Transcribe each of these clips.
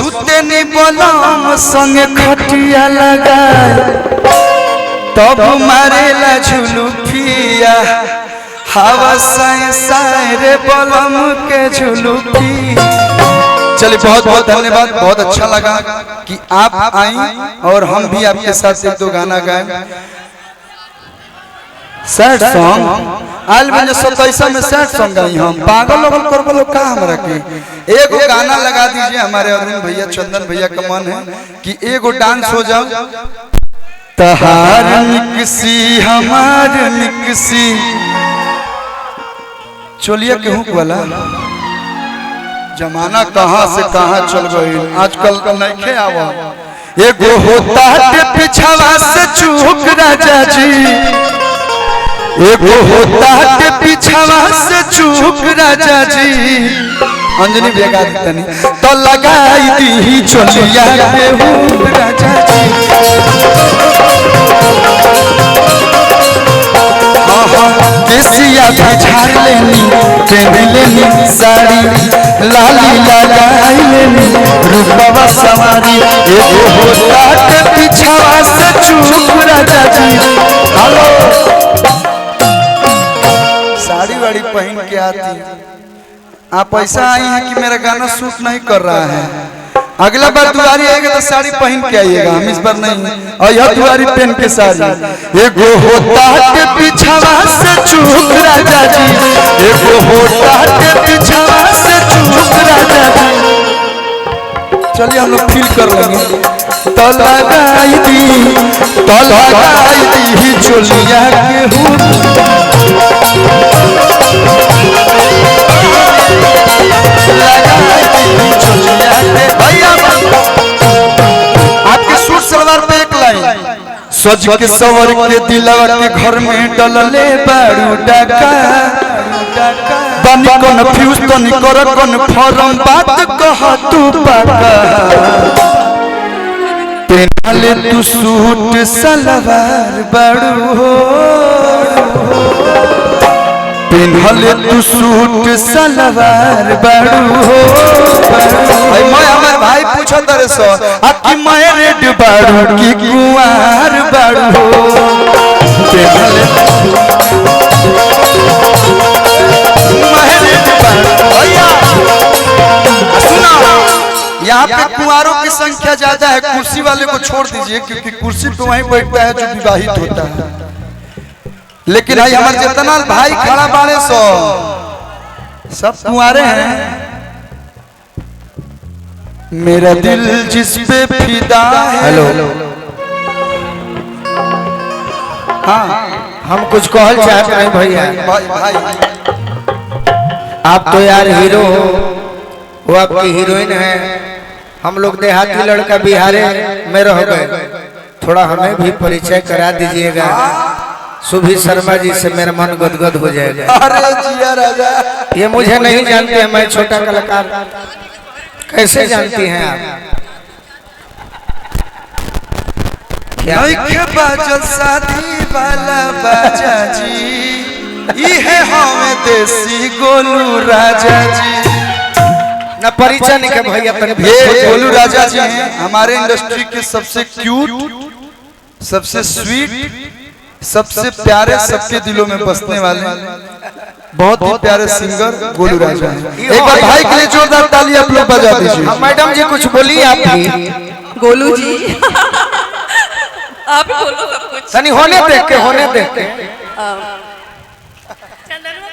सुते नी बलम संगे खटिया लगाए तब मारेला झुलुफिया हवा साए साए रे बलम के झुलुफी। चलिए बहुत बहुत धन्यवाद, बहुत अच्छा लगा कि आप आई और हम भी आपके साथ एक दो गाना गाए। सैड सॉन्ग आल में 27 में सैड सॉन्ग गाई हम पागल लोग कर बोलो का हमरा के एक गाना लगा दीजिए। हमारे अरुण भैया चंदन भैया का मन है कि एगो डांस हो जाओ। तहार निकसी हमार निकसी चलिए केहू वाला जमाना कहाँ से कहाँ चल गई आजकल का नहीं आवा। एगो होता है पिछवा से चूक राजा जी, एगो होता है पिछवा से चूक राजा जी। अंजनी बेगा तनी तो लगाई दी चोलिया के हुक राजा जी। केसिया भी झाड़ लेनी पहन लेनी साड़ी लाली लगाई लेनी रूपवा सवारी। एगो होता है पिछवा से चूक राजा जी। हेलो साड़ी वाड़ी पहन के आती आप ऐसा आई हैं कि मेरा गाना सूट नहीं कर रहा है। अगला बार दुआरी आएगा तो साड़ी पहन के आइएगा, हम इस बार नहीं। और यह दुआरी पहन के साड़ी। एगो होता है पिछवा से चूक राजा जी, एगो होता है पिछवा से चूक राजा जी। चलिए हम लोग फील कर लेंगे। तो लगाई दी चोलिया के हुक आपके सूट सलवार पे एक लाइन सज के सवर के दिलवा के घर में डलले बारू डाका बनी कन्फ्यूज तनी कर कन्फर्म बात कह तू पाका। पहनले तू सूट सलवार बारू हो, पिन्हले तू सूट सलवार बारू हो। मैं हमारे भाई पूछो तेरे सो आपकी मैं रेड बारू की कुंवार बारू हो। पिन्हले मैं रेड बारू भैया सुना यहाँ पे कुंवारों की संख्या ज्यादा है, कुर्सी वाले को छोड़ दीजिए क्योंकि कुर्सी पे वहीं बैठता है जो विवाहित होता है। लेकिन भाई हमारे जितना भाई खड़ा बाड़े सो सब कुंवारे हैं। मेरा दिल जिस पे फिदा है। हेलो हाँ हम कुछ कहल चाहते हैं भैया। भाई आप तो यार हीरो हो, वो आपकी हीरोइन है। हम लोग देहाती लड़का बिहारे में रह गए, थोड़ा हमें भी परिचय करा दीजिएगा। सुभी शर्मा जी से मेरा मन गदगद हो जाएगा। अरे जिया राजा ये मुझे नहीं जानते हैं, मैं छोटा कलाकार। कैसे जानती हैं आप? क्या बाजल शादी वाला बाजा जी, ये हमें देसी गोलू राजा जी। न परिचय नहीं के भैया। ये गोलू राजा जी हैं हमारे इंडस्ट्री के सबसे क्यूट, सबसे स्वीट, सबसे प्यारे, सबके दिलों में बसने वाले बहुत ही प्यारे सिंगर गोलू राजा हैं। एक बार भाई के लिए जोरदार ताली आप लोग बजा दीजिए। मैडम जी कुछ बोलिए आप भी। गोलू जी आप ही बोलो सब कुछ। सनी होने देख के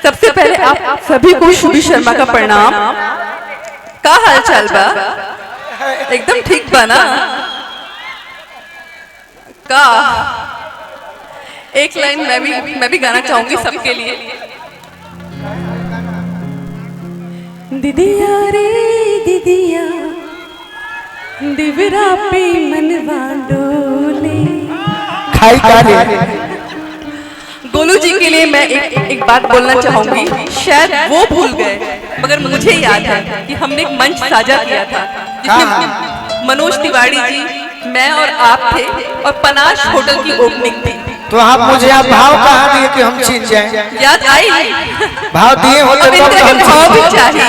सबसे पहले आप सभी को शुभी शर्मा का प्रणाम। का हाल चाल बा? एकदम ठीक बा ना? का एक लाइन मैं भी गाना चाहूंगी सबके लिए। दीदिया रे दीदिया दिवरा पे मनवा डोले। खाई का गोलू जी के लिए मैं एक बात बोलना चाहूंगी। शायद वो भूल गए मगर मुझे याद है कि हमने एक मंच साझा किया था जिसमें मनोज तिवारी जी, मैं और आप थे और पनाश होटल की ओपनिंग थी। तो आप मुझे आप भाव कहाँ दिए कि हम छीन जाएं? याद आई? भाव दिए होते तो हम भाव भी चाहिए।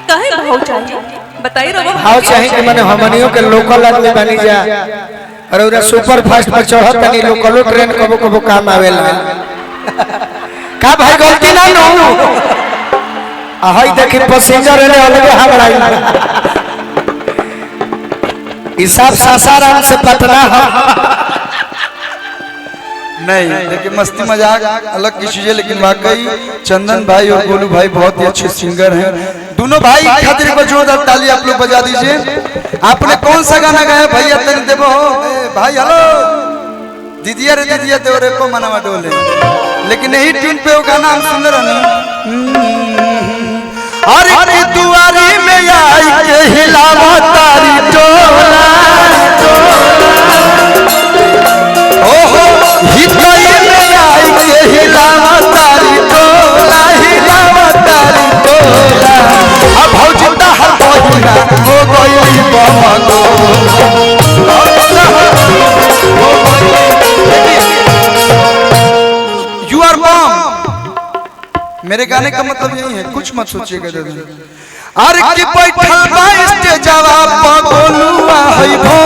कहे भाव चाहिए? बताइए रहो हाँ चाहे कि मैंने हमनियों के लोकल आदमी बनी जा और उरा सुपर फास्ट पर चढ़त तनी लोकलो ट्रेन कबो कबो काम आवेला का भाई गलती ना नो हई देखी पैसेंजर ने अलगे हमरा हिसाब सासाराम से पटना नहीं देखिए मस्ती मजाक अलग की चीजें, लेकिन वाकई चंदन भाई और गोलू भाई बहुत ही अच्छे सिंगर हैं। दोनों भाई खातिर को जोरदार ताली आप लोग बजा दीजिए। आपने कौन सा गाना गाया भैया तेरे देवो भाई? हेलो दीदिया रे दीदिया देवरे को मनावा डोले, लेकिन यही ट्यून पे वो गाना हम सुन रहे अरे दुआरी में आई के हिलावा तारी टोला ओहो हितई में आई के हिलावा तारी टोला अब भौजिता हर बहिना हो गई बमगो यू आर बम। मेरे गाने का मतलब यही है, कुछ मत सोचिएगा दादा। अरे की बैठल बा स्टेजवा पर गोलुआ है भो